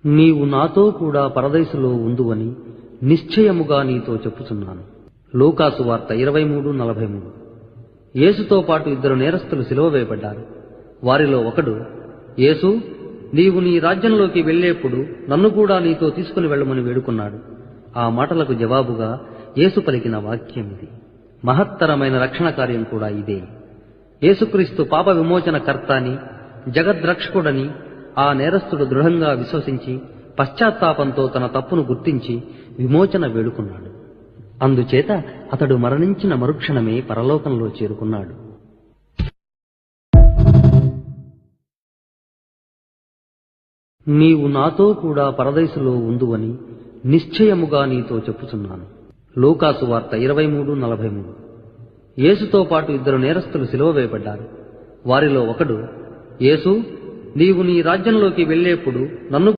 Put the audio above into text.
నీవు నాతో కూడా పరదైసులో ఉందువని నిశ్చయముగా నీతో చెప్పుచున్నాను. లూకాసు వార్త 23:43. యేసుతో పాటు 2 నేరస్తులు సిలువ వేయబడ్డారు. వారిలో ఒకడు, యేసు, నీవు నీ రాజ్యంలోకి వెళ్ళేప్పుడు నన్ను కూడా నీతో తీసుకుని వెళ్ళమని వేడుకున్నాడు. ఆ మాటలకు జవాబుగా యేసు పలికిన వాక్యమిది. మహత్తరమైన రక్షణ కార్యం కూడా ఇదే. యేసుక్రీస్తు పాప విమోచన కర్త అని, జగద్రక్షకుడని ఆ నేరస్తుడు దృఢంగా విశ్వసించి పశ్చాత్తాపంతో తన తప్పును గుర్తించి విమోచన వేడుకున్నాడు. అందుచేత అతడు మరణించిన మరుక్షణమే పరలోకంలో చేరుకున్నాడు. నీవు నాతో కూడా పరదైసులో ఉందువని నిశ్చయముగా నీతో చెప్పుచున్నాను. లూకాసు వార్త 23:43. యేసుతో పాటు 2 నేరస్తులు సిలువ వేయబడ్డారు. వారిలో ఒకడు, యేసు, నీవు నీ రాజ్యంలోకి వెళ్ళేప్పుడు నన్ను